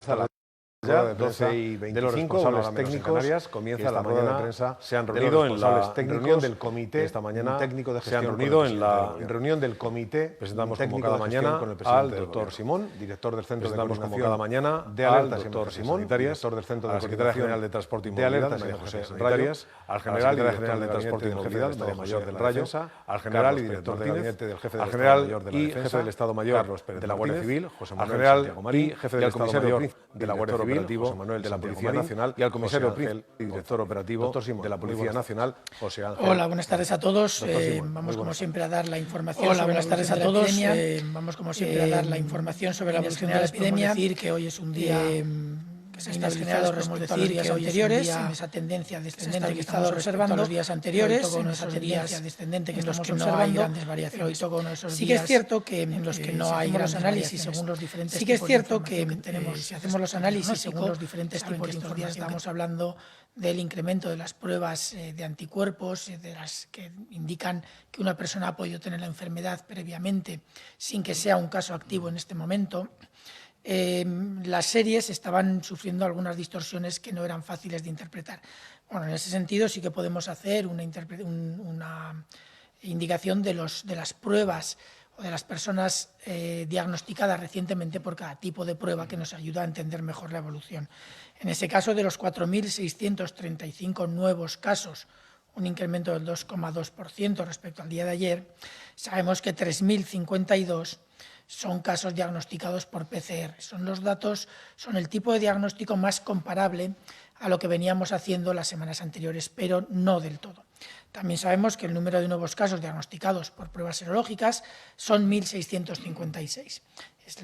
A las ya 12:25 de los responsables técnicos comienza la rueda de prensa. Se han reunido en la reunión del comité esta mañana técnico de gestión. Se han reunido en la reunión del comité. Presentamos como cada mañana al doctor Simón, director del Centro de Coordinación como cada mañana de Alertas doctor Simón, director del Centro de Secretaria General de Transporte y Movilidad, María José Rayas, al general y general de Transporte y Movilidad, María Mayor del Rayo, al general y director de gabinete del jefe del Estado Mayor de la Defensa, jefe del Estado Mayor de la Guardia Civil, José Manuel general y jefe del Estado Mayor de la Guardia Civil, José Manuel de la Policía Nacional, y al comisario y director operativo de la Policía Nacional, José Ángel. Hola, buenas tardes a todos. Vamos como siempre a dar la información. Hola, buenas tardes a todos. Vamos como siempre a dar la información sobre la evolución de la epidemia. Decir que hoy es un día que se ha estabilizado respecto a los días anteriores, en esa tendencia descendente que estamos observando los días anteriores, en esa tendencia descendente que estamos observando, grandes variaciones. Sí que es cierto que en los que no hay grandes análisis según los diferentes sí que es cierto que tenemos, si hacemos los análisis según los diferentes tipos de información, estamos hablando del incremento de las pruebas de anticuerpos, de las que indican que una persona ha podido tener la enfermedad previamente sin que sea un caso activo en este momento. Las series estaban sufriendo algunas distorsiones que no eran fáciles de interpretar. Bueno, en ese sentido sí que podemos hacer una indicación de las pruebas o de las personas diagnosticadas recientemente por cada tipo de prueba que nos ayuda a entender mejor la evolución. En ese caso, de los 4.635 nuevos casos, un incremento del 2,2% respecto al día de ayer, sabemos que 3.052 son casos diagnosticados por PCR. Son los datos, son el tipo de diagnóstico más comparable a lo que veníamos haciendo las semanas anteriores, pero no del todo. También sabemos que el número de nuevos casos diagnosticados por pruebas serológicas son 1.656.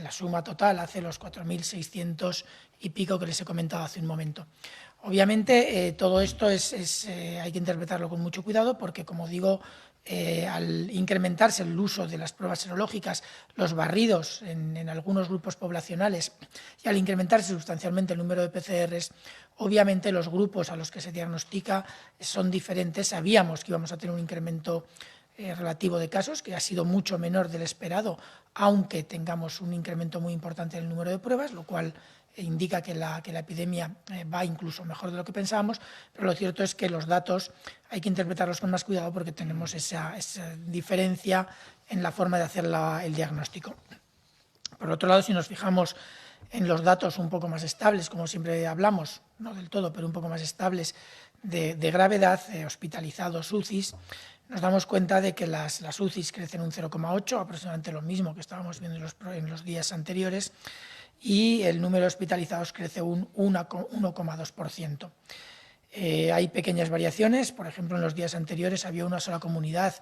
La suma total hace los 4.600 y pico que les he comentado hace un momento. Obviamente, todo esto hay que interpretarlo con mucho cuidado porque, como digo, al incrementarse el uso de las pruebas serológicas, los barridos en algunos grupos poblacionales y al incrementarse sustancialmente el número de PCRs, obviamente los grupos a los que se diagnostica son diferentes. Sabíamos que íbamos a tener un incremento relativo de casos, que ha sido mucho menor del esperado, aunque tengamos un incremento muy importante en el número de pruebas, lo cual indica que la epidemia va incluso mejor de lo que pensábamos, pero lo cierto es que los datos hay que interpretarlos con más cuidado porque tenemos esa diferencia en la forma de hacer el diagnóstico. Por otro lado, si nos fijamos en los datos un poco más estables, como siempre hablamos, no del todo, pero un poco más estables, de gravedad, hospitalizados, UCIs, nos damos cuenta de que las UCIs crecen un 0,8, aproximadamente lo mismo que estábamos viendo en los días anteriores, y el número de hospitalizados crece un 1,2%. Hay pequeñas variaciones, por ejemplo, en los días anteriores había una sola comunidad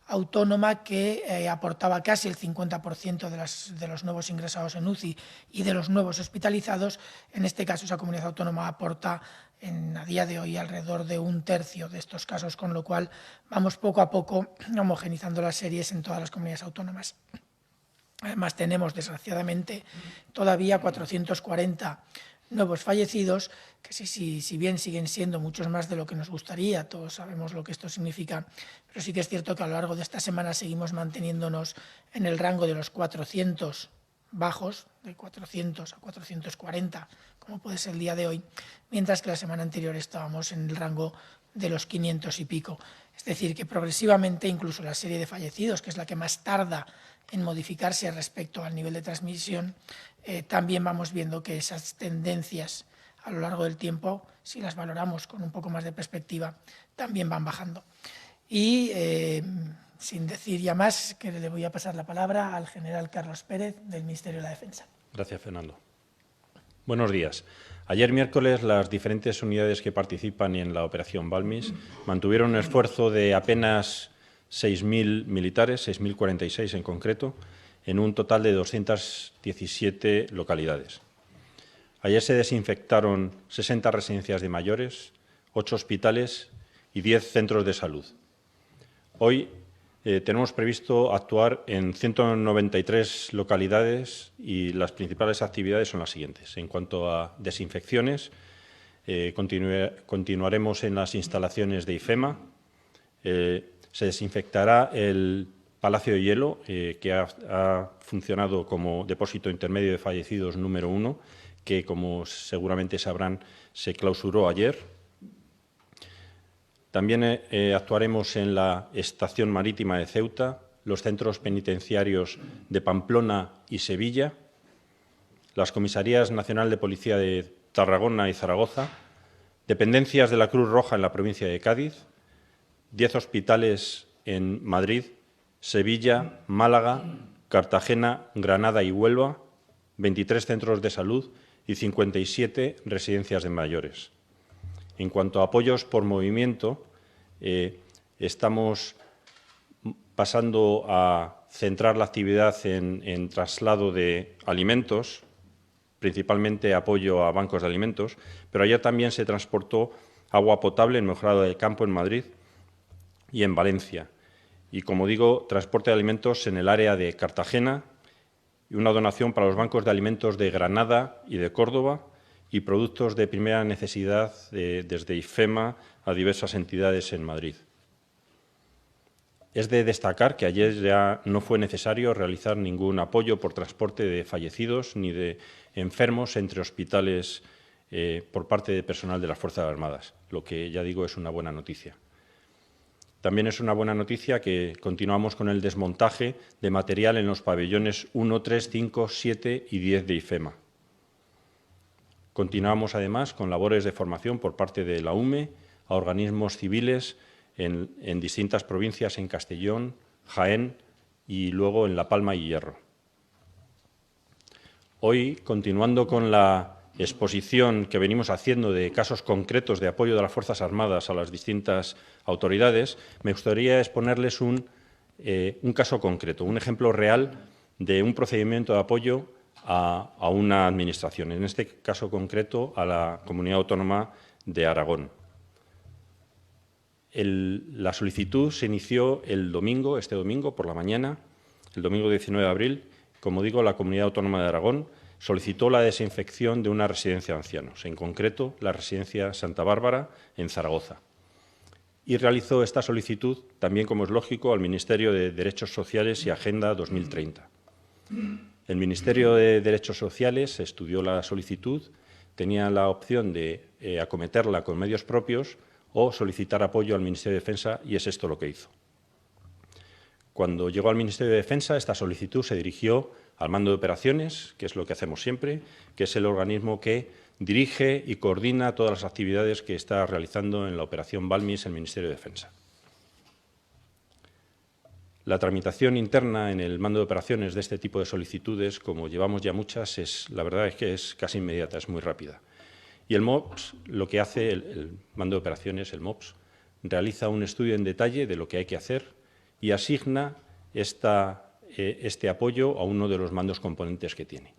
autónoma que aportaba casi el 50% de los nuevos ingresados en UCI y de los nuevos hospitalizados. En este caso, esa comunidad autónoma aporta a día de hoy alrededor de un tercio de estos casos, con lo cual vamos poco a poco homogenizando las series en todas las comunidades autónomas. Además, tenemos, desgraciadamente, todavía 440 nuevos fallecidos, que si bien siguen siendo muchos más de lo que nos gustaría, todos sabemos lo que esto significa, pero sí que es cierto que a lo largo de esta semana seguimos manteniéndonos en el rango de los 400 bajos, de 400 a 440, como puede ser el día de hoy, mientras que la semana anterior estábamos en el rango de los 500 y pico. Es decir, que progresivamente incluso la serie de fallecidos, que es la que más tarda en modificarse respecto al nivel de transmisión, también vamos viendo que esas tendencias a lo largo del tiempo, si las valoramos con un poco más de perspectiva, también van bajando. Y sin decir ya más, que le voy a pasar la palabra al general Carlos Pérez, del Ministerio de la Defensa. Gracias, Fernando. Buenos días. Ayer miércoles las diferentes unidades que participan en la operación Balmis mantuvieron un esfuerzo de apenas 6.000 militares, 6.046 en concreto, en un total de 217 localidades. Ayer se desinfectaron 60 residencias de mayores, 8 hospitales y 10 centros de salud. Hoy tenemos previsto actuar en 193 localidades y las principales actividades son las siguientes. En cuanto a desinfecciones, continuaremos en las instalaciones de IFEMA. Se desinfectará el Palacio de Hielo, que ha funcionado como depósito intermedio de fallecidos número 1, que, como seguramente sabrán, se clausuró ayer. También actuaremos en la Estación Marítima de Ceuta, los centros penitenciarios de Pamplona y Sevilla, las Comisarías Nacional de Policía de Tarragona y Zaragoza, dependencias de la Cruz Roja en la provincia de Cádiz, 10 hospitales en Madrid, Sevilla, Málaga, Cartagena, Granada y Huelva, 23 centros de salud y 57 residencias de mayores. En cuanto a apoyos por movimiento, estamos pasando a centrar la actividad en traslado de alimentos, principalmente apoyo a bancos de alimentos, pero ayer también se transportó agua potable en Mejorado del Campo, en Madrid, y en Valencia. Y, como digo, transporte de alimentos en el área de Cartagena y una donación para los bancos de alimentos de Granada y de Córdoba y productos de primera necesidad desde IFEMA a diversas entidades en Madrid. Es de destacar que ayer ya no fue necesario realizar ningún apoyo por transporte de fallecidos ni de enfermos entre hospitales por parte de personal de las Fuerzas Armadas, lo que, ya digo, es una buena noticia. También es una buena noticia que continuamos con el desmontaje de material en los pabellones 1, 3, 5, 7 y 10 de IFEMA. Continuamos, además, con labores de formación por parte de la UME a organismos civiles en distintas provincias, en Castellón, Jaén y luego en La Palma y Hierro. Hoy, continuando con la exposición que venimos haciendo de casos concretos de apoyo de las Fuerzas Armadas a las distintas autoridades, me gustaría exponerles un caso concreto, un ejemplo real de un procedimiento de apoyo a una administración, en este caso concreto a la Comunidad Autónoma de Aragón. La solicitud se inició este domingo por la mañana, el domingo 19 de abril. Como digo, la Comunidad Autónoma de Aragón solicitó la desinfección de una residencia de ancianos, en concreto la residencia Santa Bárbara en Zaragoza. Y realizó esta solicitud, también como es lógico, al Ministerio de Derechos Sociales y Agenda 2030. El Ministerio de Derechos Sociales estudió la solicitud, tenía la opción de acometerla con medios propios o solicitar apoyo al Ministerio de Defensa, y es esto lo que hizo. Cuando llegó al Ministerio de Defensa, esta solicitud se dirigió al Mando de Operaciones, que es lo que hacemos siempre, que es el organismo que dirige y coordina todas las actividades que está realizando en la Operación Balmis el Ministerio de Defensa. La tramitación interna en el Mando de Operaciones de este tipo de solicitudes, como llevamos ya muchas, la verdad es que es casi inmediata, es muy rápida. Y el MOPS, lo que hace el Mando de Operaciones, el MOPS, realiza un estudio en detalle de lo que hay que hacer y asigna este apoyo a uno de los mandos componentes que tiene.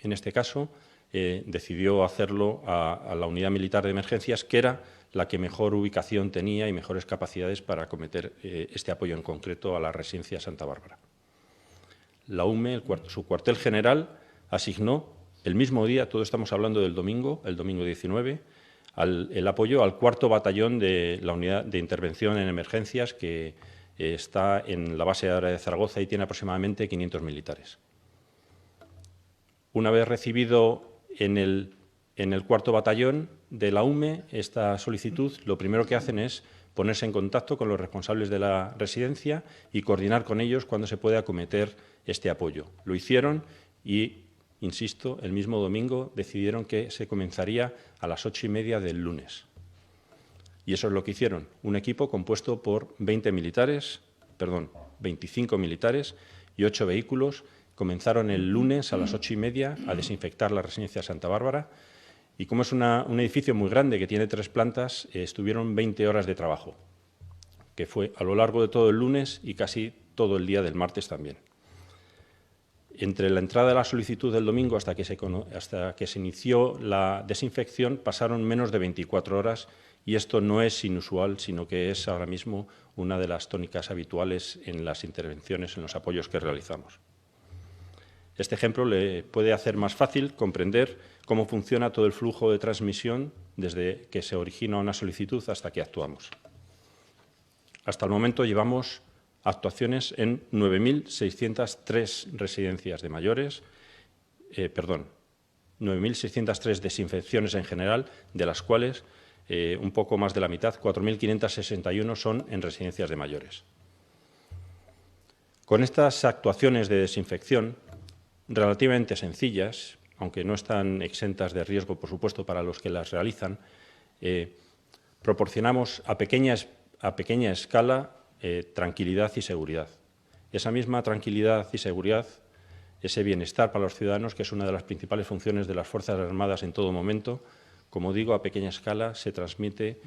En este caso, decidió hacerlo a la Unidad Militar de Emergencias, que era la que mejor ubicación tenía y mejores capacidades para acometer este apoyo en concreto a la residencia Santa Bárbara. La UME, su cuartel general, asignó el mismo día, todo estamos hablando del domingo, el domingo 19, el apoyo al 4º Batallón de la Unidad de Intervención en Emergencias, que está en la base aérea de Zaragoza y tiene aproximadamente 500 militares. Una vez recibido en el 4º Batallón de la UME esta solicitud, lo primero que hacen es ponerse en contacto con los responsables de la residencia y coordinar con ellos cuándo se puede acometer este apoyo. Lo hicieron y, insisto, el mismo domingo decidieron que se comenzaría a las 8:30 del lunes. Y eso es lo que hicieron. Un equipo compuesto por 25 militares y 8 vehículos. Comenzaron el lunes a las 8:30 a desinfectar la residencia Santa Bárbara. Y como es un edificio muy grande que tiene 3 plantas, estuvieron 20 horas de trabajo, que fue a lo largo de todo el lunes y casi todo el día del martes también. Entre la entrada de la solicitud del domingo hasta que se inició la desinfección pasaron menos de 24 horas y esto no es inusual, sino que es ahora mismo una de las tónicas habituales en las intervenciones, en los apoyos que realizamos. Este ejemplo le puede hacer más fácil comprender cómo funciona todo el flujo de transmisión desde que se origina una solicitud hasta que actuamos. Hasta el momento llevamos actuaciones en 9.603 residencias de mayores, 9.603 desinfecciones en general, de las cuales un poco más de la mitad, 4.561, son en residencias de mayores. Con estas actuaciones de desinfección, relativamente sencillas, aunque no están exentas de riesgo, por supuesto, para los que las realizan, proporcionamos a pequeña escala tranquilidad y seguridad. Esa misma tranquilidad y seguridad, ese bienestar para los ciudadanos, que es una de las principales funciones de las Fuerzas Armadas en todo momento, como digo, a pequeña escala se transmite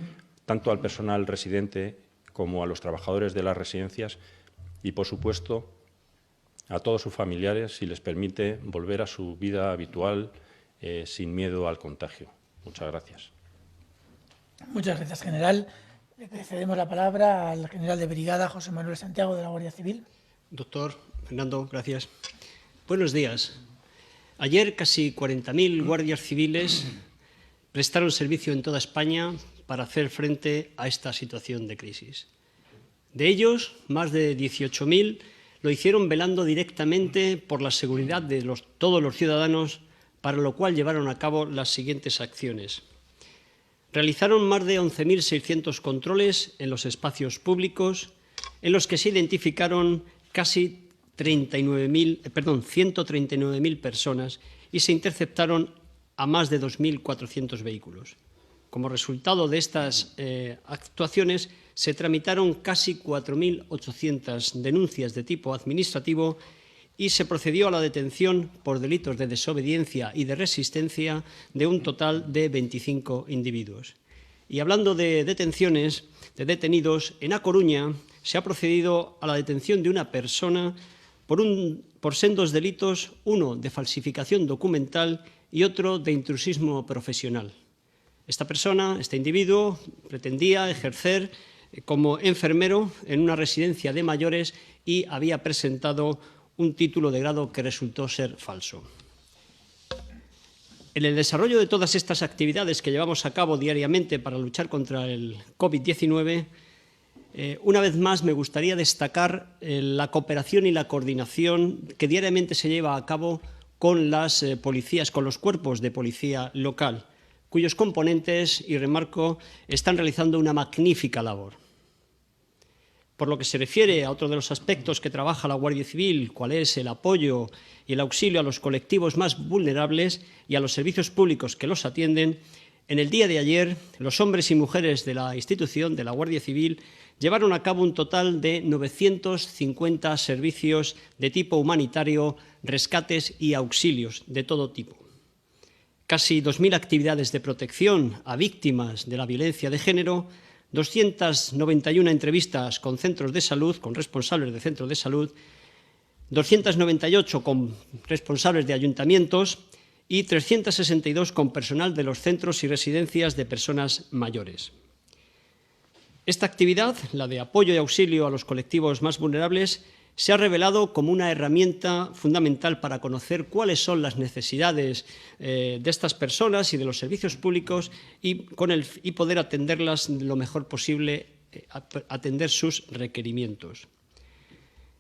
tanto al personal residente como a los trabajadores de las residencias y, por supuesto, a todos sus familiares, si les permite volver a su vida habitual sin miedo al contagio. Muchas gracias. Muchas gracias, general. Le cedemos la palabra al general de brigada, José Manuel Santiago, de la Guardia Civil. Doctor Fernando, gracias. Buenos días. Ayer casi 40.000 guardias civiles prestaron servicio en toda España para hacer frente a esta situación de crisis. De ellos, más de 18.000 lo hicieron velando directamente por la seguridad de todos los ciudadanos, para lo cual llevaron a cabo las siguientes acciones. Realizaron más de 11.600 controles en los espacios públicos, en los que se identificaron casi 139.000 personas y se interceptaron a más de 2.400 vehículos. Como resultado de estas actuaciones, se tramitaron casi 4.800 denuncias de tipo administrativo y se procedió a la detención por delitos de desobediencia y de resistencia de un total de 25 individuos. Y hablando de detenciones, de detenidos, en A Coruña se ha procedido a la detención de una persona por sendos delitos, uno de falsificación documental y otro de intrusismo profesional. Esta persona, este individuo, pretendía ejercer como enfermero en una residencia de mayores y había presentado un título de grado que resultó ser falso. En el desarrollo de todas estas actividades que llevamos a cabo diariamente para luchar contra el COVID-19, una vez más me gustaría destacar la cooperación y la coordinación que diariamente se lleva a cabo con las policías, con los cuerpos de policía local, cuyos componentes, y remarco, están realizando una magnífica labor. Por lo que se refiere a otro de los aspectos que trabaja la Guardia Civil, cuál es el apoyo y el auxilio a los colectivos más vulnerables y a los servicios públicos que los atienden, en el día de ayer los hombres y mujeres de la institución, de la Guardia Civil, llevaron a cabo un total de 950 servicios de tipo humanitario, rescates y auxilios de todo tipo. Casi 2.000 actividades de protección a víctimas de la violencia de género, 291 entrevistas con centros de salud, con responsables de centros de salud, 298 con responsables de ayuntamientos y 362 con personal de los centros y residencias de personas mayores. Esta actividad, la de apoyo y auxilio a los colectivos más vulnerables, se ha revelado como una herramienta fundamental para conocer cuáles son las necesidades de estas personas y de los servicios públicos y poder atenderlas lo mejor posible, atender sus requerimientos.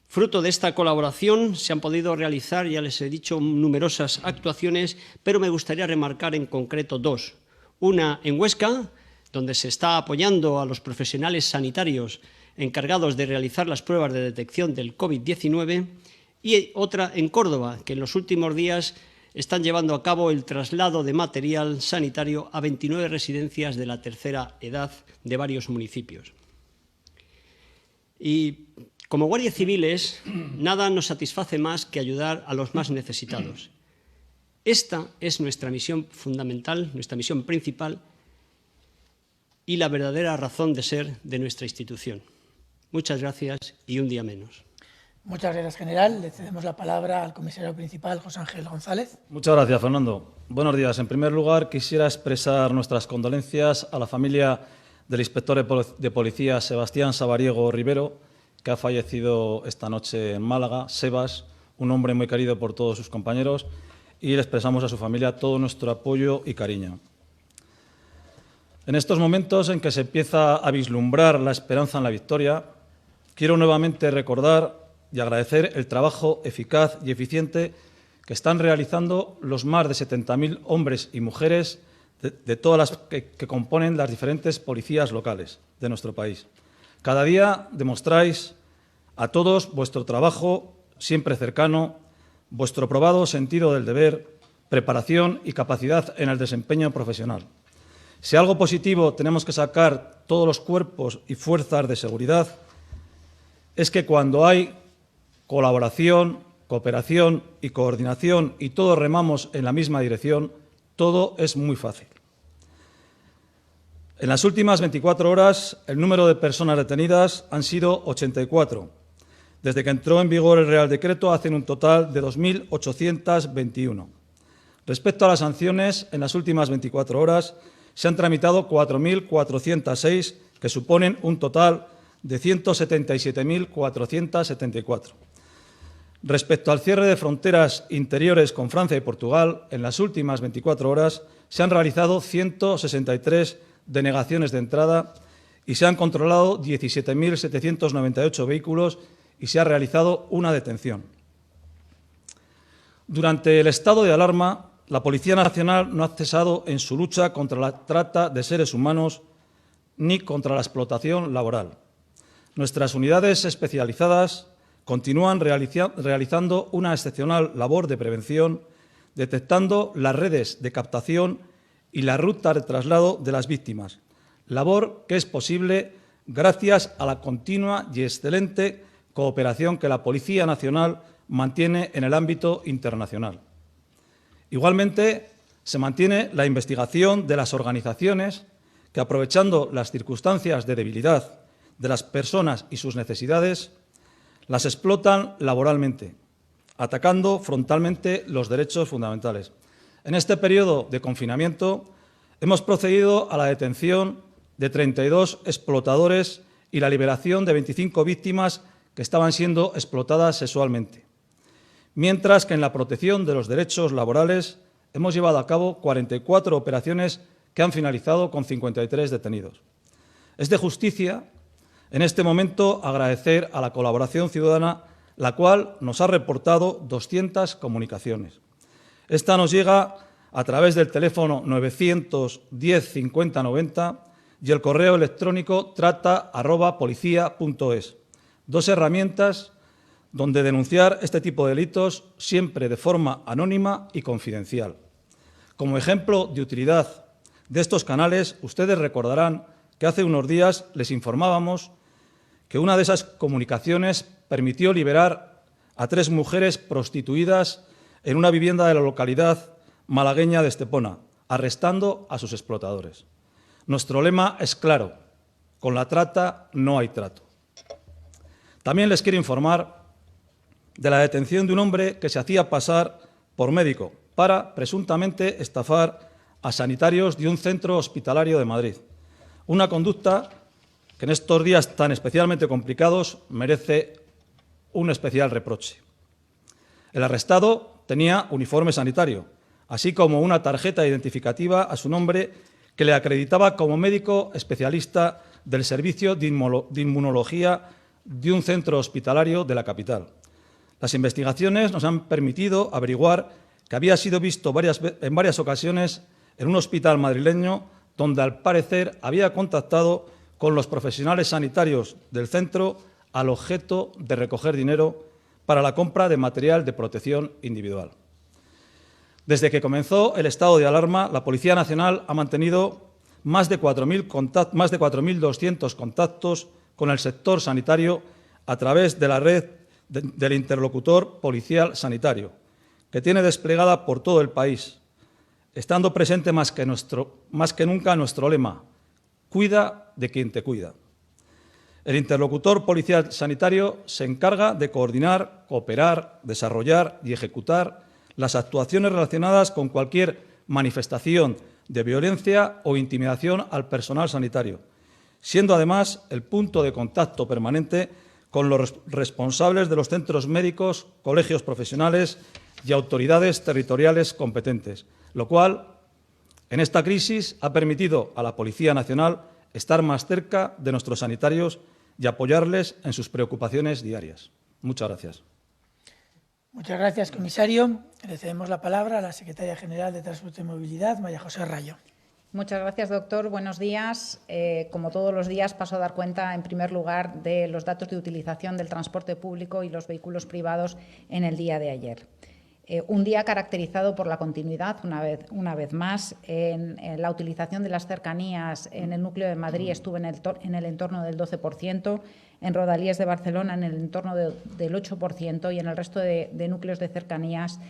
Fruto de esta colaboración se han podido realizar, ya les he dicho, numerosas actuaciones, pero me gustaría remarcar en concreto dos. Una en Huesca, donde se está apoyando a los profesionales sanitarios encargados de realizar las pruebas de detección del COVID-19, y otra en Córdoba, que en los últimos días están llevando a cabo el traslado de material sanitario a 29 residencias de la tercera edad de varios municipios. Y como guardias civiles, nada nos satisface más que ayudar a los más necesitados. Esta es nuestra misión fundamental, nuestra misión principal y la verdadera razón de ser de nuestra institución. Muchas gracias y un día menos. Muchas gracias, general. Le cedemos la palabra al comisario principal, José Ángel González. Muchas gracias, Fernando. Buenos días. En primer lugar, quisiera expresar nuestras condolencias a la familia del inspector de policía Sebastián Sabariego Rivero, que ha fallecido esta noche en Málaga. Sebas, un hombre muy querido por todos sus compañeros, y le expresamos a su familia todo nuestro apoyo y cariño. En estos momentos en que se empieza a vislumbrar la esperanza en la victoria, quiero nuevamente recordar y agradecer el trabajo eficaz y eficiente que están realizando los más de 70.000 hombres y mujeres de todas las que componen las diferentes policías locales de nuestro país. Cada día demostráis a todos vuestro trabajo siempre cercano, vuestro probado sentido del deber, preparación y capacidad en el desempeño profesional. Si algo positivo tenemos que sacar todos los cuerpos y fuerzas de seguridad, es que cuando hay colaboración, cooperación y coordinación y todos remamos en la misma dirección, todo es muy fácil. En las últimas 24 horas, el número de personas detenidas han sido 84. Desde que entró en vigor el Real Decreto, hacen un total de 2.821. Respecto a las sanciones, en las últimas 24 horas se han tramitado 4.406, que suponen un total de 177.474. Respecto al cierre de fronteras interiores con Francia y Portugal, en las últimas 24 horas se han realizado 163 denegaciones de entrada y se han controlado 17.798 vehículos y se ha realizado una detención. Durante el estado de alarma, la Policía Nacional no ha cesado en su lucha contra la trata de seres humanos ni contra la explotación laboral. Nuestras unidades especializadas continúan realizando una excepcional labor de prevención, detectando las redes de captación y la ruta de traslado de las víctimas, labor que es posible gracias a la continua y excelente cooperación que la Policía Nacional mantiene en el ámbito internacional. Igualmente, se mantiene la investigación de las organizaciones que, aprovechando las circunstancias de debilidad de las personas y sus necesidades, las explotan laboralmente, atacando frontalmente los derechos fundamentales. En este periodo de confinamiento hemos procedido a la detención de 32 explotadores y la liberación de 25 víctimas que estaban siendo explotadas sexualmente, mientras que en la protección de los derechos laborales hemos llevado a cabo 44 operaciones que han finalizado con 53 detenidos. Es de justicia, en este momento, agradecer a la colaboración ciudadana, la cual nos ha reportado 200 comunicaciones. Esta nos llega a través del teléfono 910 50 90 y el correo electrónico trata@policia.es. Dos herramientas donde denunciar este tipo de delitos siempre de forma anónima y confidencial. Como ejemplo de utilidad de estos canales, ustedes recordarán que hace unos días les informábamos que una de esas comunicaciones permitió liberar a 3 mujeres prostituidas en una vivienda de la localidad malagueña de Estepona, arrestando a sus explotadores. Nuestro lema es claro: con la trata no hay trato. También les quiero informar de la detención de un hombre que se hacía pasar por médico para presuntamente estafar a sanitarios de un centro hospitalario de Madrid. Una conducta que en estos días tan especialmente complicados merece un especial reproche. El arrestado tenía uniforme sanitario, así como una tarjeta identificativa a su nombre que le acreditaba como médico especialista del servicio de inmunología de un centro hospitalario de la capital. Las investigaciones nos han permitido averiguar que había sido visto en varias ocasiones en un hospital madrileño donde, al parecer, había contactado con los profesionales sanitarios del centro al objeto de recoger dinero para la compra de material de protección individual. Desde que comenzó el estado de alarma, la Policía Nacional ha mantenido más de 4.200 contactos con el sector sanitario a través de la red del interlocutor policial sanitario, que tiene desplegada por todo el país, estando presente más que nunca nuestro lema: cuida de quien te cuida. El interlocutor policial sanitario se encarga de coordinar, cooperar, desarrollar y ejecutar las actuaciones relacionadas con cualquier manifestación de violencia o intimidación al personal sanitario, siendo además el punto de contacto permanente con los responsables de los centros médicos, colegios profesionales y autoridades territoriales competentes, lo cual, en esta crisis, ha permitido a la Policía Nacional estar más cerca de nuestros sanitarios y apoyarles en sus preocupaciones diarias. Muchas gracias. Muchas gracias, comisario. Le cedemos la palabra a la secretaria general de Transporte y Movilidad, María José Rayo. Muchas gracias, doctor. Buenos días. Como todos los días, paso a dar cuenta, en primer lugar, de los datos de utilización del transporte público y los vehículos privados en el día de ayer. Un día caracterizado por la continuidad, una vez más, en la utilización de las cercanías en el núcleo de Madrid estuvo en el entorno del 12%, en Rodalíes de Barcelona en el entorno del 8% y en el resto de núcleos de cercanías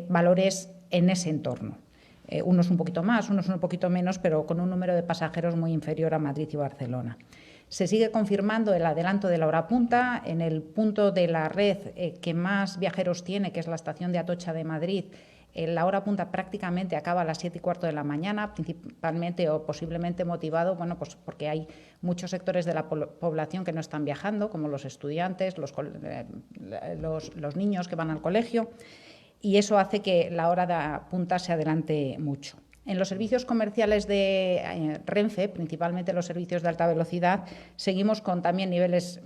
valores en ese entorno. Unos un poquito más, unos un poquito menos, pero con un número de pasajeros muy inferior a Madrid y Barcelona. Se sigue confirmando el adelanto de la hora punta. En el punto de la red que más viajeros tiene, que es la estación de Atocha de Madrid, la hora punta prácticamente acaba a las 7:15 de la mañana, principalmente o posiblemente motivado, bueno, pues porque hay muchos sectores de la población que no están viajando, como los estudiantes, los niños que van al colegio, y eso hace que la hora de punta se adelante mucho. En los servicios comerciales de Renfe, principalmente los servicios de alta velocidad, seguimos con también niveles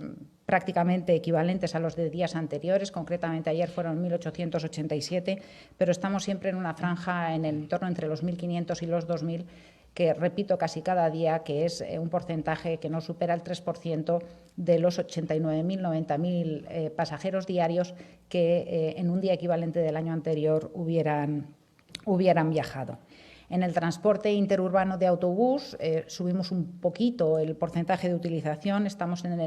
prácticamente equivalentes a los de días anteriores. Concretamente, ayer fueron 1.887, pero estamos siempre en una franja en el entorno entre los 1.500 y los 2.000, que repito casi cada día, que es un porcentaje que no supera el 3% de los 89.000, 90.000 pasajeros diarios que en un día equivalente del año anterior hubieran viajado. En el transporte interurbano de autobús subimos un poquito el porcentaje de utilización, estamos en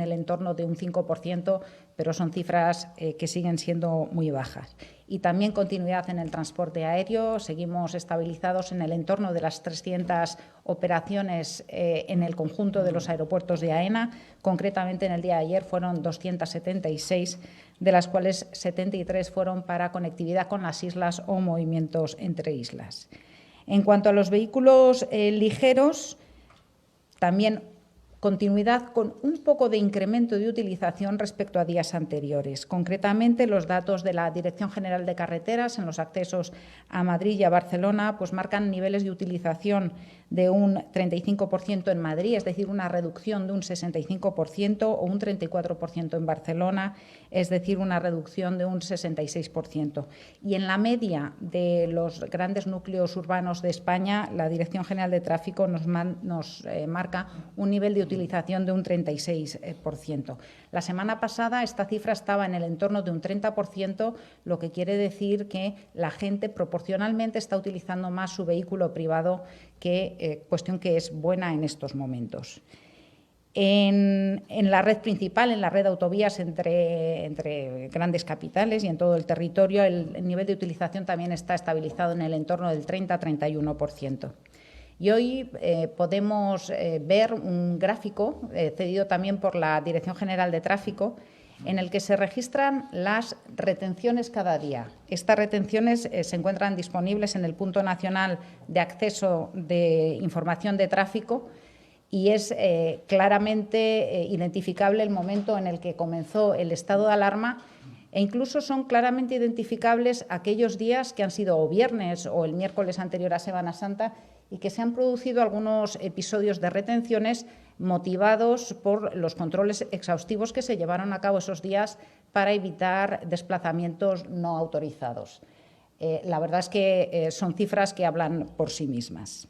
el entorno de un 5%, pero son cifras que siguen siendo muy bajas. Y también continuidad en el transporte aéreo, seguimos estabilizados en el entorno de las 300 operaciones en el conjunto de los aeropuertos de AENA. Concretamente, en el día de ayer fueron 276, de las cuales 73 fueron para conectividad con las islas o movimientos entre islas. En cuanto a los vehículos ligeros, también continuidad con un poco de incremento de utilización respecto a días anteriores. Concretamente, los datos de la Dirección General de Carreteras en los accesos a Madrid y a Barcelona pues marcan niveles de utilización de un 35% en Madrid, es decir, una reducción de un 65%, o un 34% en Barcelona, es decir, una reducción de un 66%. Y en la media de los grandes núcleos urbanos de España, la Dirección General de Tráfico nos marca un nivel de utilización de un 36%. La semana pasada esta cifra estaba en el entorno de un 30%, lo que quiere decir que la gente proporcionalmente está utilizando más su vehículo privado, cuestión que es buena en estos momentos. En la red principal, en la red de autovías entre grandes capitales y en todo el territorio, el nivel de utilización también está estabilizado en el entorno del 30-31%. Y hoy podemos ver un gráfico cedido también por la Dirección General de Tráfico, en el que se registran las retenciones cada día. Estas retenciones se encuentran disponibles en el Punto Nacional de Acceso de Información de Tráfico y es claramente identificable el momento en el que comenzó el estado de alarma, e incluso son claramente identificables aquellos días que han sido o viernes o el miércoles anterior a Semana Santa y que se han producido algunos episodios de retenciones motivados por los controles exhaustivos que se llevaron a cabo esos días para evitar desplazamientos no autorizados. La verdad es que son cifras que hablan por sí mismas.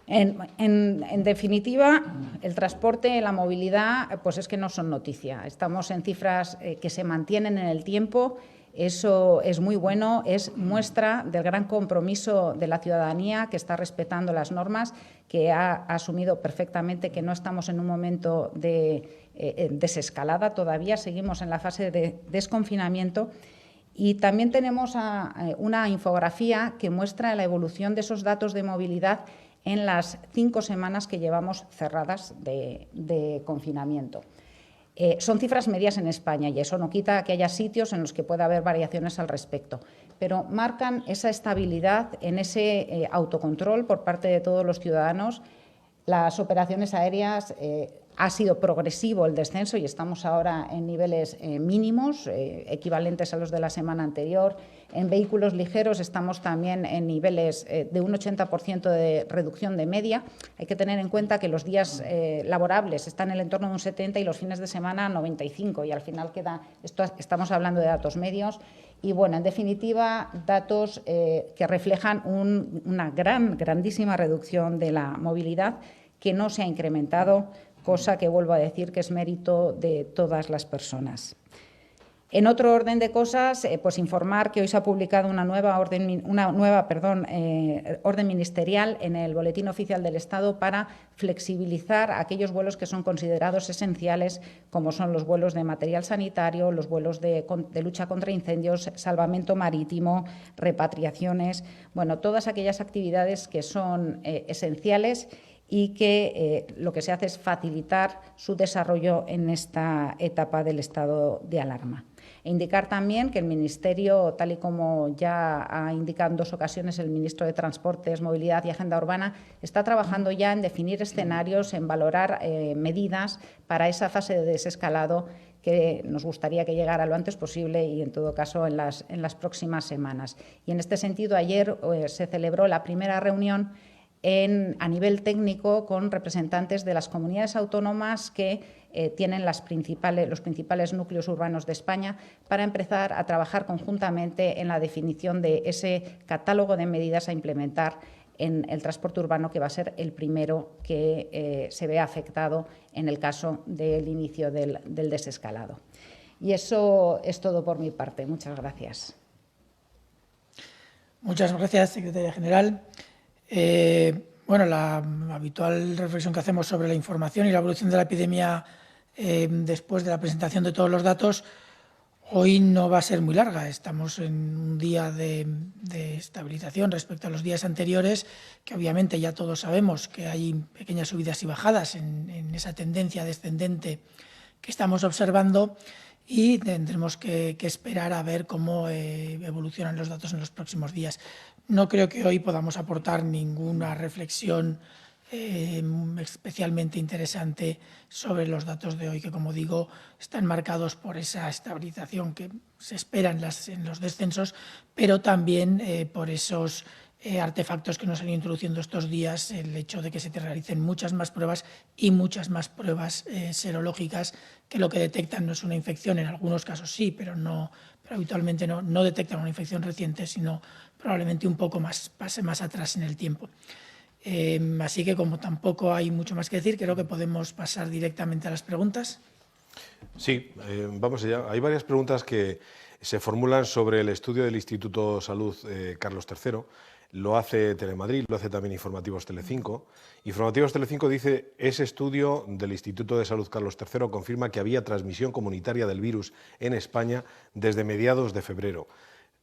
En definitiva, el transporte, la movilidad, pues es que no son noticia. Estamos en cifras que se mantienen en el tiempo. Eso es muy bueno, es muestra del gran compromiso de la ciudadanía que está respetando las normas, que ha asumido perfectamente que no estamos en un momento de desescalada todavía, seguimos en la fase de desconfinamiento. Y también tenemos una infografía que muestra la evolución de esos datos de movilidad en las 5 semanas que llevamos cerradas de confinamiento. Son cifras medias en España y eso no quita que haya sitios en los que pueda haber variaciones al respecto, pero marcan esa estabilidad en ese autocontrol por parte de todos los ciudadanos. Las operaciones aéreas Ha sido progresivo el descenso y estamos ahora en niveles mínimos, equivalentes a los de la semana anterior. En vehículos ligeros estamos también en niveles de un 80% de reducción de media. Hay que tener en cuenta que los días laborables están en el entorno de un 70 y los fines de semana 95, y al final estamos hablando de datos medios. Y bueno, en definitiva, datos que reflejan una grandísima reducción de la movilidad que no se ha incrementado, cosa que vuelvo a decir que es mérito de todas las personas. En otro orden de cosas, pues informar que hoy se ha publicado una nueva orden ministerial en el Boletín Oficial del Estado para flexibilizar aquellos vuelos que son considerados esenciales, como son los vuelos de material sanitario, los vuelos de lucha contra incendios, salvamento marítimo, repatriaciones, bueno, todas aquellas actividades que son esenciales y que lo que se hace es facilitar su desarrollo en esta etapa del estado de alarma. E indicar también que el Ministerio, tal y como ya ha indicado en 2 ocasiones el Ministro de Transportes, Movilidad y Agenda Urbana, está trabajando ya en definir escenarios, en valorar medidas para esa fase de desescalado que nos gustaría que llegara lo antes posible y, en todo caso, en las próximas semanas. Y, en este sentido, ayer se celebró la primera reunión a nivel técnico con representantes de las comunidades autónomas que tienen los principales núcleos urbanos de España, para empezar a trabajar conjuntamente en la definición de ese catálogo de medidas a implementar en el transporte urbano, que va a ser el primero que se vea afectado en el caso del inicio del desescalado. Y eso es todo por mi parte. Muchas gracias. Muchas gracias, secretaria general. Bueno, la habitual reflexión que hacemos sobre la información y la evolución de la epidemia después de la presentación de todos los datos, hoy no va a ser muy larga. Estamos en un día de estabilización respecto a los días anteriores, que obviamente ya todos sabemos que hay pequeñas subidas y bajadas en esa tendencia descendente que estamos observando, y tendremos que esperar a ver cómo evolucionan los datos en los próximos días. No creo que hoy podamos aportar ninguna reflexión especialmente interesante sobre los datos de hoy, que, como digo, están marcados por esa estabilización que se espera en los descensos, pero también por esos artefactos que nos han ido introduciendo estos días, el hecho de que se te realicen muchas más pruebas y muchas más pruebas serológicas, que lo que detectan no es una infección, en algunos casos sí, pero habitualmente no detectan una infección reciente, sino probablemente un poco más, pase más atrás en el tiempo. Así que, como tampoco hay mucho más que decir, creo que podemos pasar directamente a las preguntas. Sí, vamos allá. Hay varias preguntas que se formulan sobre el estudio del Instituto Salud Carlos III. Lo hace Telemadrid, lo hace también Informativos Telecinco. Informativos Telecinco dice: ese estudio del Instituto de Salud Carlos III confirma que había transmisión comunitaria del virus en España desde mediados de febrero.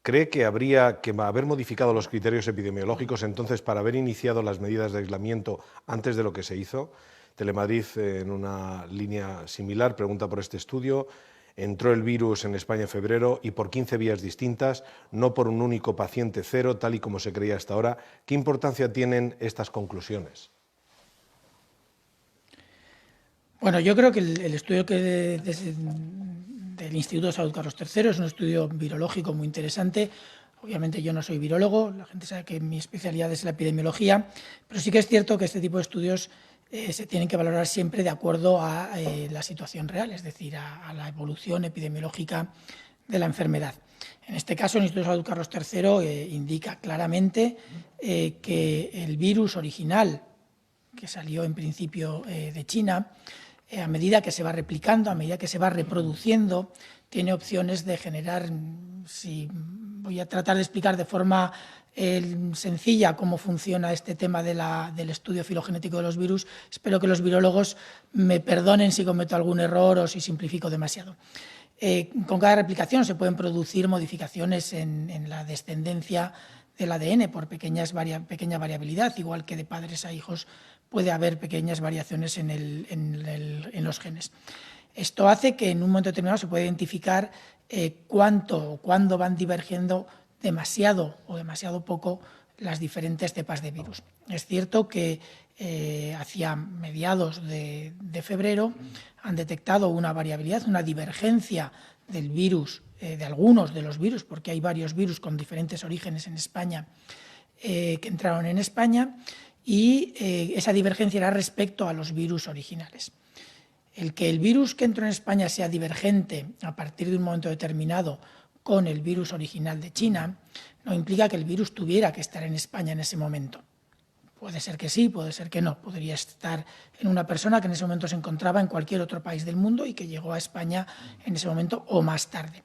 ¿Cree que habría que haber modificado los criterios epidemiológicos entonces para haber iniciado las medidas de aislamiento antes de lo que se hizo? Telemadrid, en una línea similar, pregunta por este estudio. Entró el virus en España en febrero y por 15 vías distintas, no por un único paciente cero, tal y como se creía hasta ahora. ¿Qué importancia tienen estas conclusiones? Bueno, yo creo que el estudio del Instituto de Salud Carlos III es un estudio virológico muy interesante. Obviamente yo no soy virólogo, la gente sabe que mi especialidad es la epidemiología, pero sí que es cierto que este tipo de estudios se tienen que valorar siempre de acuerdo a la situación real, es decir, a la evolución epidemiológica de la enfermedad. En este caso, el Instituto de Salud Carlos III indica claramente que el virus original, que salió en principio de China, a medida que se va replicando, a medida que se va reproduciendo, tiene opciones de generar, si voy a tratar de explicar de forma sencilla cómo funciona este tema del estudio filogenético de los virus. Espero que los virólogos me perdonen si cometo algún error o si simplifico demasiado. Con cada replicación se pueden producir modificaciones en la descendencia del ADN por pequeña variabilidad, igual que de padres a hijos puede haber pequeñas variaciones en los genes. Esto hace que en un momento determinado se pueda identificar cuánto o cuándo van divergiendo demasiado o demasiado poco las diferentes cepas de virus. Es cierto que hacia mediados de febrero han detectado una variabilidad, una divergencia del virus, de algunos de los virus, porque hay varios virus con diferentes orígenes en España que entraron en España, y esa divergencia era respecto a los virus originales. El que el virus que entró en España sea divergente a partir de un momento determinado con el virus original de China no implica que el virus tuviera que estar en España en ese momento. Puede ser que sí, puede ser que no. Podría estar en una persona que en ese momento se encontraba en cualquier otro país del mundo y que llegó a España en ese momento o más tarde.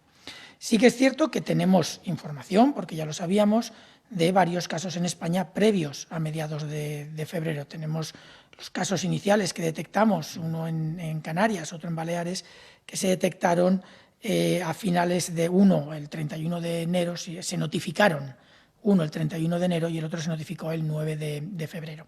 Sí que es cierto que tenemos información, porque ya lo sabíamos, de varios casos en España previos a mediados de febrero. Tenemos los casos iniciales que detectamos, uno en Canarias, otro en Baleares, que se detectaron a finales de el 31 de enero, se notificaron, uno el 31 de enero y el otro se notificó el 9 de febrero.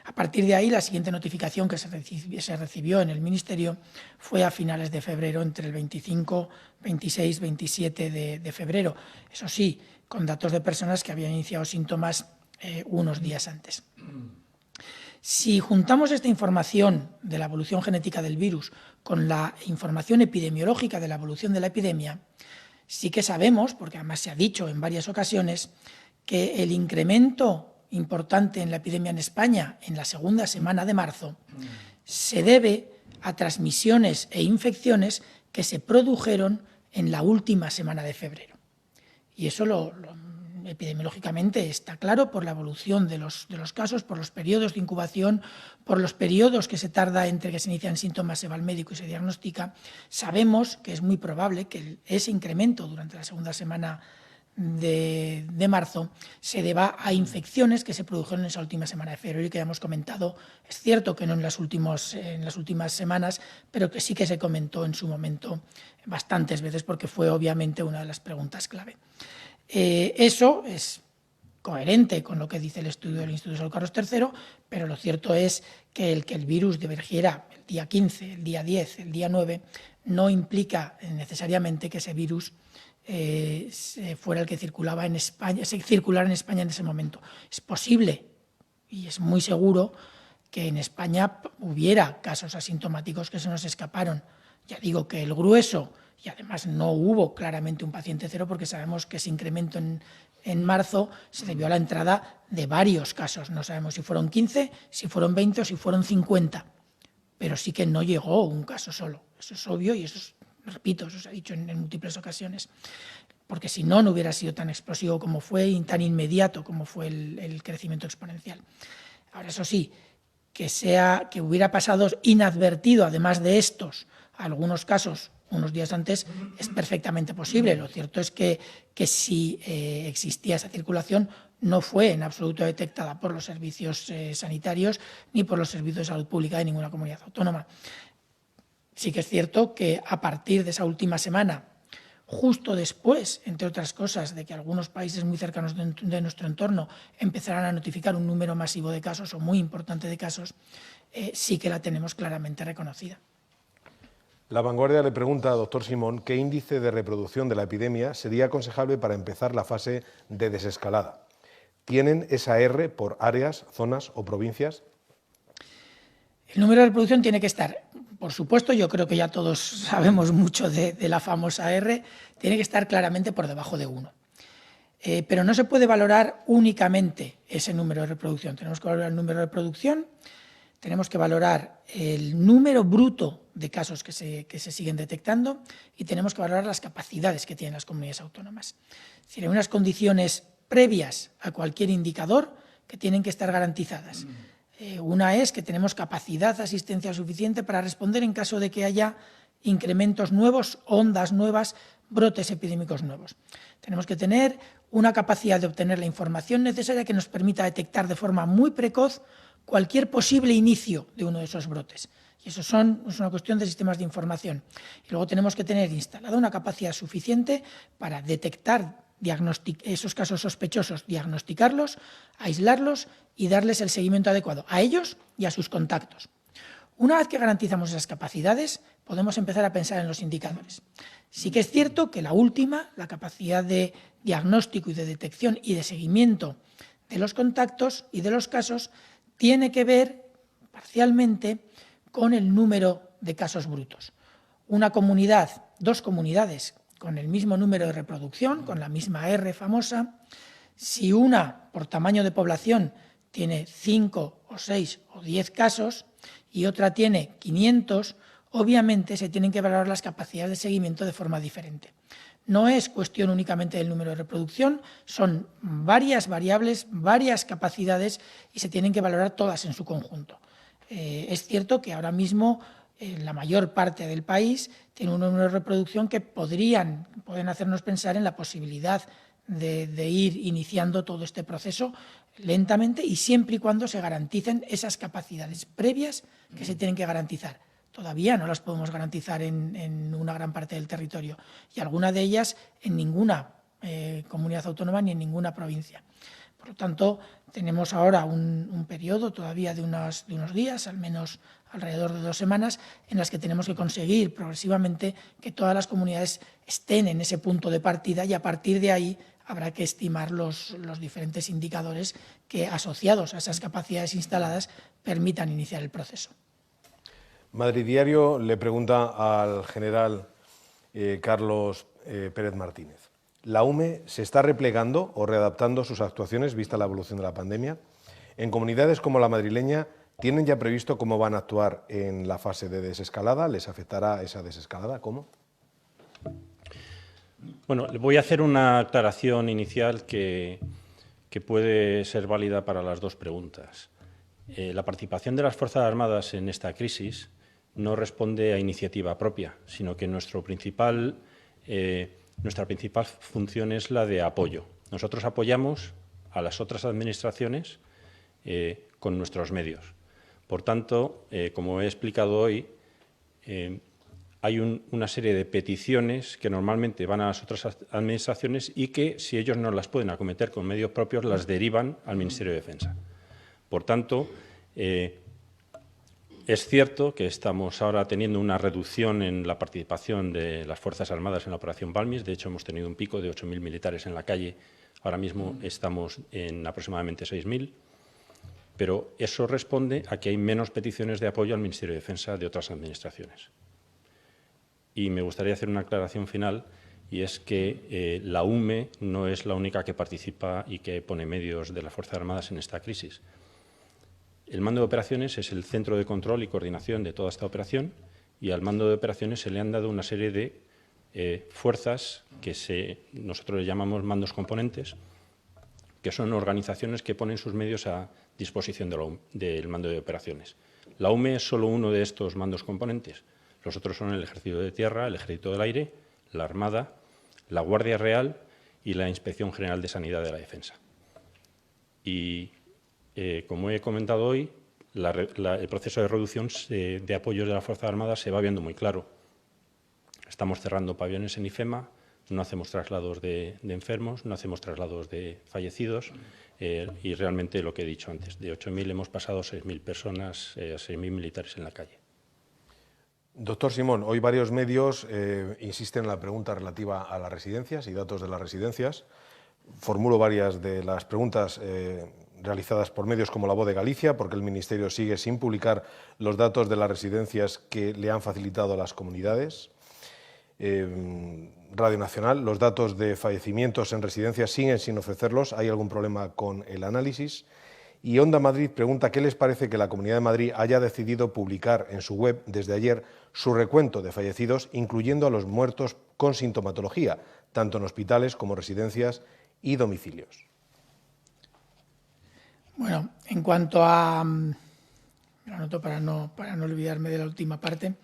A partir de ahí, la siguiente notificación que se recibió en el Ministerio fue a finales de febrero, entre el 25, 26, 27 de febrero. Eso sí, con datos de personas que habían iniciado síntomas unos días antes. Si juntamos esta información de la evolución genética del virus con la información epidemiológica de la evolución de la epidemia, sí que sabemos, porque además se ha dicho en varias ocasiones, que el incremento importante en la epidemia en España en la segunda semana de marzo se debe a transmisiones e infecciones que se produjeron en la última semana de febrero. Y eso epidemiológicamente está claro por la evolución de los casos, por los periodos de incubación, por los periodos que se tarda entre que se inician síntomas, se va al médico y se diagnostica. Sabemos que es muy probable que ese incremento durante la segunda semana de marzo se deba a infecciones que se produjeron en esa última semana de febrero y que ya hemos comentado. Es cierto que no en las últimas semanas, pero que sí que se comentó en su momento bastantes veces, porque fue obviamente una de las preguntas clave. Eso es coherente con lo que dice el estudio del Instituto de Salud Carlos III, pero lo cierto es que el virus divergiera el día 15, el día 10, el día 9, no implica necesariamente que ese virus fuera el que circulara en España en ese momento. Es posible y es muy seguro que en España hubiera casos asintomáticos que se nos escaparon. Ya digo que el grueso, y además no hubo claramente un paciente cero, porque sabemos que ese incremento en marzo se debió a la entrada de varios casos. No sabemos si fueron 15, si fueron 20 o si fueron 50, pero sí que no llegó un caso solo. Eso es obvio y eso, repito, eso se ha dicho en múltiples ocasiones, porque si no, no hubiera sido tan explosivo como fue y tan inmediato como fue el crecimiento exponencial. Ahora, eso sí, que hubiera pasado inadvertido, además de estos, algunos casos unos días antes, es perfectamente posible. Lo cierto es que si existía esa circulación, no fue en absoluto detectada por los servicios sanitarios ni por los servicios de salud pública de ninguna comunidad autónoma. Sí que es cierto que a partir de esa última semana, justo después, entre otras cosas, de que algunos países muy cercanos de nuestro entorno empezaran a notificar un número masivo de casos o muy importante de casos, sí que la tenemos claramente reconocida. La Vanguardia le pregunta, doctor Simón, ¿qué índice de reproducción de la epidemia sería aconsejable para empezar la fase de desescalada? ¿Tienen esa R por áreas, zonas o provincias? El número de reproducción tiene que estar, por supuesto, yo creo que ya todos sabemos mucho de la famosa R, tiene que estar claramente por debajo de 1. Pero no se puede valorar únicamente ese número de reproducción. Tenemos que valorar el número de reproducción, tenemos que valorar el número bruto de casos que se siguen detectando y tenemos que valorar las capacidades que tienen las comunidades autónomas. Es decir, hay unas condiciones previas a cualquier indicador que tienen que estar garantizadas. Una es que tenemos capacidad de asistencia suficiente para responder en caso de que haya incrementos nuevos, ondas nuevas, brotes epidémicos nuevos. Tenemos que tener una capacidad de obtener la información necesaria que nos permita detectar de forma muy precoz cualquier posible inicio de uno de esos brotes. Y eso es una cuestión de sistemas de información. Y luego tenemos que tener instalada una capacidad suficiente para detectar esos casos sospechosos, diagnosticarlos, aislarlos y darles el seguimiento adecuado a ellos y a sus contactos. Una vez que garantizamos esas capacidades, podemos empezar a pensar en los indicadores. Sí que es cierto que la última, la capacidad de diagnóstico y de detección y de seguimiento de los contactos y de los casos tiene que ver parcialmente con el número de casos brutos. Una comunidad, dos comunidades con el mismo número de reproducción, con la misma R famosa, si una por tamaño de población tiene 5 o 6 o 10 casos y otra tiene 500, obviamente se tienen que valorar las capacidades de seguimiento de forma diferente. No es cuestión únicamente del número de reproducción, son varias variables, varias capacidades y se tienen que valorar todas en su conjunto. Es cierto que ahora mismo la mayor parte del país tiene un número de reproducción que pueden hacernos pensar en la posibilidad de ir iniciando todo este proceso lentamente y siempre y cuando se garanticen esas capacidades previas que se tienen que garantizar. Todavía no las podemos garantizar en una gran parte del territorio y alguna de ellas en ninguna comunidad autónoma ni en ninguna provincia. Por lo tanto, tenemos ahora un periodo todavía de unos días, al menos alrededor de 2 semanas, en las que tenemos que conseguir progresivamente que todas las comunidades estén en ese punto de partida y a partir de ahí habrá que estimar los diferentes indicadores que, asociados a esas capacidades instaladas, permitan iniciar el proceso. Madrid Diario le pregunta al general Carlos Pérez Martínez. ¿La UME se está replegando o readaptando sus actuaciones vista la evolución de la pandemia? En comunidades como la madrileña, ¿tienen ya previsto cómo van a actuar en la fase de desescalada? ¿Les afectará esa desescalada? ¿Cómo? Bueno, voy a hacer una aclaración inicial que puede ser válida para las dos preguntas. La participación de las Fuerzas Armadas en esta crisis no responde a iniciativa propia, sino que nuestra principal función es la de apoyo. Nosotros apoyamos a las otras administraciones con nuestros medios. Por tanto, como he explicado hoy, hay una serie de peticiones que normalmente van a las otras administraciones y que, si ellos no las pueden acometer con medios propios, las derivan al Ministerio de Defensa. Por tanto, es cierto que estamos ahora teniendo una reducción en la participación de las Fuerzas Armadas en la operación Balmis. De hecho, hemos tenido un pico de 8.000 militares en la calle. Ahora mismo estamos en aproximadamente 6.000. Pero eso responde a que hay menos peticiones de apoyo al Ministerio de Defensa de otras administraciones. Y me gustaría hacer una aclaración final, y es que la UME no es la única que participa y que pone medios de las Fuerzas Armadas en esta crisis. El mando de operaciones es el centro de control y coordinación de toda esta operación y al mando de operaciones se le han dado una serie de fuerzas que nosotros le llamamos mandos componentes, que son organizaciones que ponen sus medios a disposición del mando de operaciones. La UME es solo uno de estos mandos componentes. Los otros son el Ejército de Tierra, el Ejército del Aire, la Armada, la Guardia Real y la Inspección General de Sanidad de la Defensa. Y como he comentado hoy, el proceso de reducción de apoyos de las Fuerzas Armadas se va viendo muy claro. Estamos cerrando pabellones en IFEMA, no hacemos traslados de enfermos, no hacemos traslados de fallecidos y realmente lo que he dicho antes, de 8.000 hemos pasado a 6.000 personas, 6.000 militares en la calle. Doctor Simón, hoy varios medios insisten en la pregunta relativa a las residencias y datos de las residencias. Formulo varias de las preguntas realizadas por medios como La Voz de Galicia, porque el Ministerio sigue sin publicar los datos de las residencias que le han facilitado a las comunidades. Radio Nacional, los datos de fallecimientos en residencias siguen sin ofrecerlos. ¿Hay algún problema con el análisis? Y Onda Madrid pregunta qué les parece que la Comunidad de Madrid haya decidido publicar en su web desde ayer su recuento de fallecidos, incluyendo a los muertos con sintomatología, tanto en hospitales como residencias y domicilios. Bueno, en cuanto a... me lo anoto para no olvidarme de la última parte.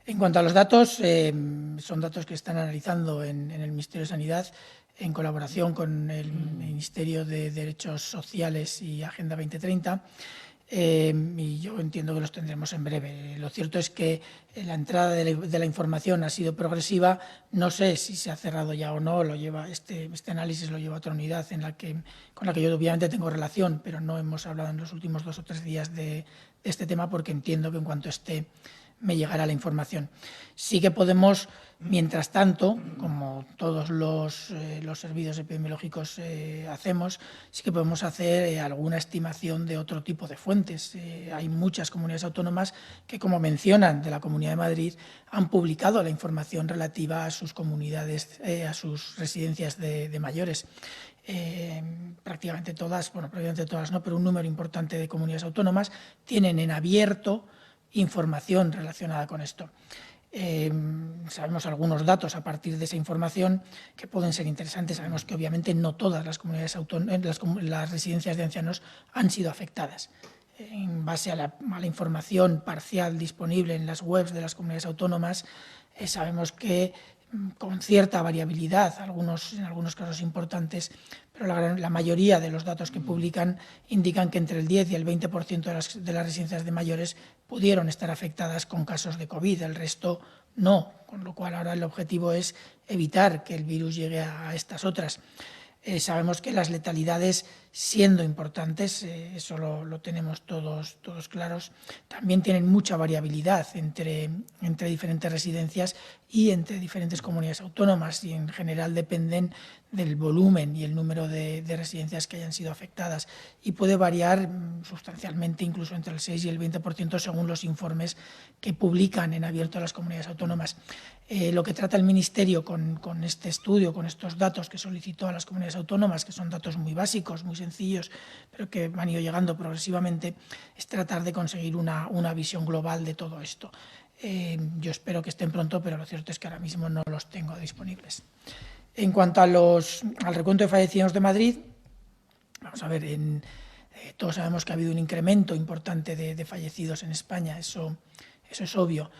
En cuanto a los datos, son datos que están analizando en el Ministerio de Sanidad en colaboración con el Ministerio de Derechos Sociales y Agenda 2030, y yo entiendo que los tendremos en breve. Lo cierto es que la entrada de la información ha sido progresiva. No sé si se ha cerrado ya o no. Este análisis lo lleva otra unidad con la que yo obviamente tengo relación, pero no hemos hablado en los últimos 2 o 3 días de este tema porque entiendo que en cuanto esté me llegara la información. Sí que podemos, mientras tanto, como todos los servicios epidemiológicos hacemos, sí que podemos hacer alguna estimación de otro tipo de fuentes. Hay muchas comunidades autónomas que, como mencionan de la Comunidad de Madrid, han publicado la información relativa a sus comunidades, a sus residencias de mayores. Prácticamente todas, bueno, prácticamente todas no, pero un número importante de comunidades autónomas tienen en abierto información relacionada con esto. Sabemos algunos datos a partir de esa información que pueden ser interesantes. Sabemos que obviamente no todas las comunidades autónomas, las residencias de ancianos han sido afectadas. En base a la información parcial disponible en las webs de las comunidades autónomas, sabemos que con cierta variabilidad, en algunos casos importantes, pero la mayoría de los datos que publican indican que entre el 10 y el 20% de las residencias de mayores pudieron estar afectadas con casos de COVID, el resto no, con lo cual ahora el objetivo es evitar que el virus llegue a estas otras. Sabemos que las letalidades, siendo importantes, eso lo tenemos todos claros, también tienen mucha variabilidad entre diferentes residencias y entre diferentes comunidades autónomas, y en general dependen del volumen y el número de residencias que hayan sido afectadas, y puede variar sustancialmente, incluso entre el 6 y el 20% según los informes que publican en abierto las comunidades autónomas. Lo que trata el Ministerio con este estudio, con estos datos que solicitó a las comunidades autónomas, que son datos muy básicos, muy sencillos, pero que han ido llegando progresivamente, es tratar de conseguir una visión global de todo esto. Yo espero que estén pronto, pero lo cierto es que ahora mismo no los tengo disponibles. En cuanto al recuento de fallecidos de Madrid, vamos a ver, todos sabemos que ha habido un incremento importante de fallecidos en España, eso es obvio.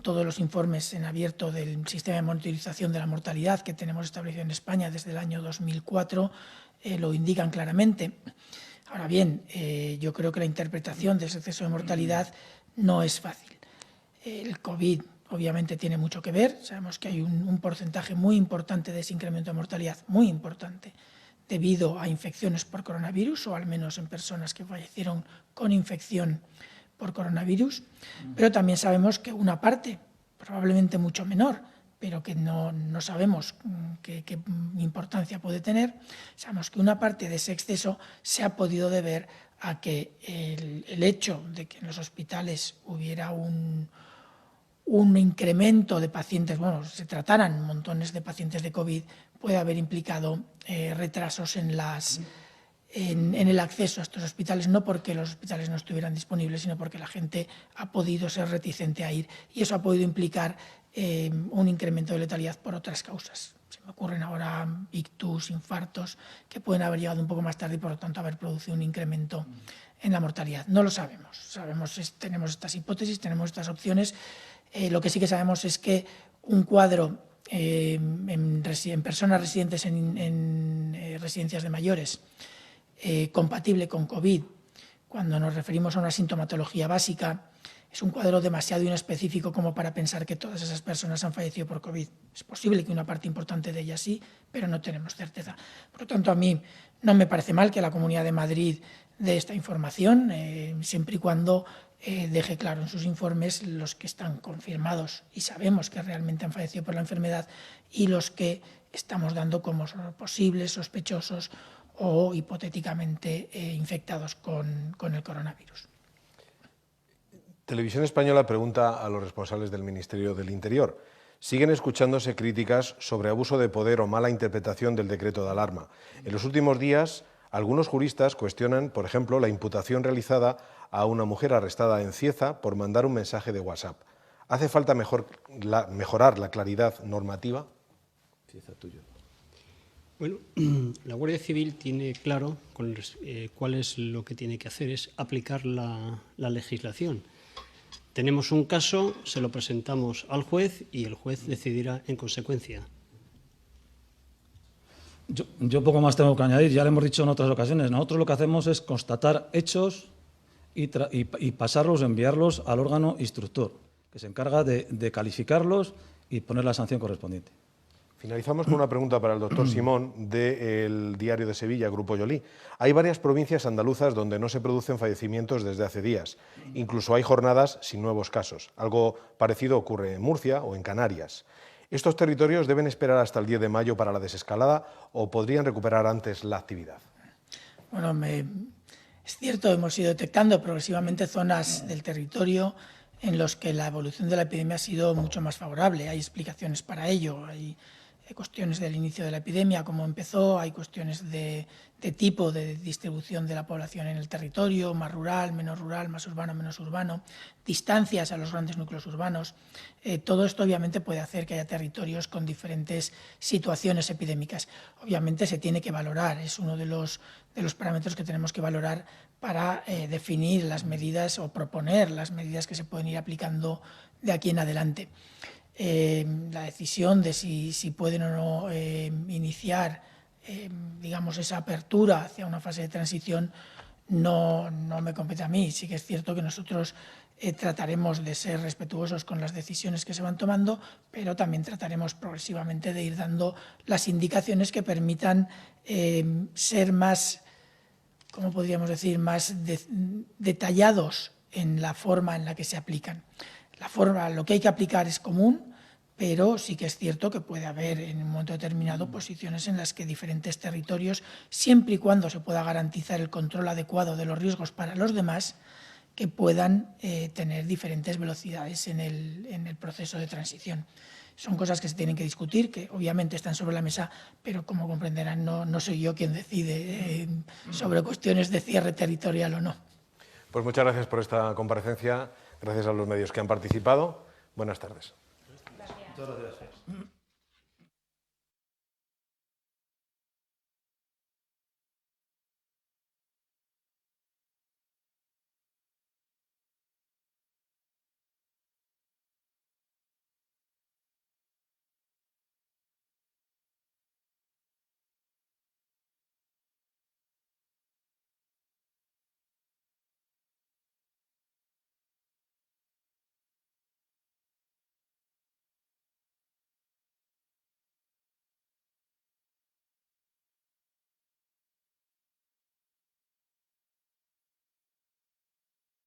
Todos los informes en abierto del sistema de monitorización de la mortalidad que tenemos establecido en España desde el año 2004 lo indican claramente. Ahora bien, yo creo que la interpretación de ese exceso de mortalidad no es fácil. El COVID obviamente tiene mucho que ver, sabemos que hay un porcentaje muy importante de ese incremento de mortalidad, muy importante, debido a infecciones por coronavirus, o al menos en personas que fallecieron con infección por coronavirus, pero también sabemos que una parte, probablemente mucho menor, pero que no sabemos qué importancia puede tener, sabemos que una parte de ese exceso se ha podido deber a que el hecho de que en los hospitales hubiera un incremento de pacientes, bueno, se trataran montones de pacientes de COVID, puede haber implicado retrasos en el acceso a estos hospitales, no porque los hospitales no estuvieran disponibles, sino porque la gente ha podido ser reticente a ir, y eso ha podido implicar un incremento de letalidad por otras causas. Se me ocurren ahora ictus, infartos, que pueden haber llegado un poco más tarde y por lo tanto haber producido un incremento en la mortalidad. No lo sabemos, tenemos estas hipótesis, tenemos estas opciones. Lo que sí que sabemos es que un cuadro en personas residentes en residencias de mayores compatible con COVID, cuando nos referimos a una sintomatología básica, es un cuadro demasiado inespecífico como para pensar que todas esas personas han fallecido por COVID. Es posible que una parte importante de ellas sí, pero no tenemos certeza. Por lo tanto, a mí no me parece mal que la Comunidad de Madrid dé esta información, siempre y cuando deje claro en sus informes los que están confirmados y sabemos que realmente han fallecido por la enfermedad, y los que estamos dando como posibles, sospechosos o hipotéticamente infectados con el coronavirus. Televisión Española pregunta a los responsables del Ministerio del Interior: siguen escuchándose críticas sobre abuso de poder o mala interpretación del decreto de alarma. En los últimos días, algunos juristas cuestionan, por ejemplo, la imputación realizada a una mujer arrestada en Cieza por mandar un mensaje de WhatsApp. ¿Hace falta mejorar la claridad normativa? Cieza, tuyo. Bueno, la Guardia Civil tiene claro cuál es lo que tiene que hacer, es aplicar la legislación. Tenemos un caso, se lo presentamos al juez y el juez decidirá en consecuencia. Yo poco más tengo que añadir, ya lo hemos dicho en otras ocasiones. Nosotros lo que hacemos es constatar hechos y pasarlos, enviarlos al órgano instructor, que se encarga de calificarlos y poner la sanción correspondiente. Finalizamos con una pregunta para el doctor Simón, del Diario de Sevilla, Grupo Yolí. Hay varias provincias andaluzas donde no se producen fallecimientos desde hace días. Incluso hay jornadas sin nuevos casos. Algo parecido ocurre en Murcia o en Canarias. ¿Estos territorios deben esperar hasta el 10 de mayo para la desescalada o podrían recuperar antes la actividad? Bueno, es cierto, hemos ido detectando progresivamente zonas del territorio en los que la evolución de la epidemia ha sido mucho más favorable. Hay explicaciones para ello. Hay cuestiones del inicio de la epidemia, cómo empezó, hay cuestiones de tipo de distribución de la población en el territorio, más rural, más urbano, menos urbano, distancias a los grandes núcleos urbanos. Todo esto obviamente puede hacer que haya territorios con diferentes situaciones epidémicas. Obviamente se tiene que valorar, es uno de los parámetros que tenemos que valorar para definir las medidas o proponer las medidas que se pueden ir aplicando de aquí en adelante. La decisión de si pueden o no iniciar digamos, esa apertura hacia una fase de transición no me compete a mí. Sí que es cierto que nosotros trataremos de ser respetuosos con las decisiones que se van tomando, pero también trataremos progresivamente de ir dando las indicaciones que permitan ser más, ¿cómo podríamos decir?, más detallados en la forma en la que se aplican. Lo que hay que aplicar es común, pero sí que es cierto que puede haber en un momento determinado posiciones en las que diferentes territorios, siempre y cuando se pueda garantizar el control adecuado de los riesgos para los demás, que puedan tener diferentes velocidades en el proceso de transición. Son cosas que se tienen que discutir, que obviamente están sobre la mesa, pero como comprenderán no soy yo quien decide sobre cuestiones de cierre territorial o no. Pues muchas gracias por esta comparecencia, gracias a los medios que han participado. Buenas tardes. Muchas gracias.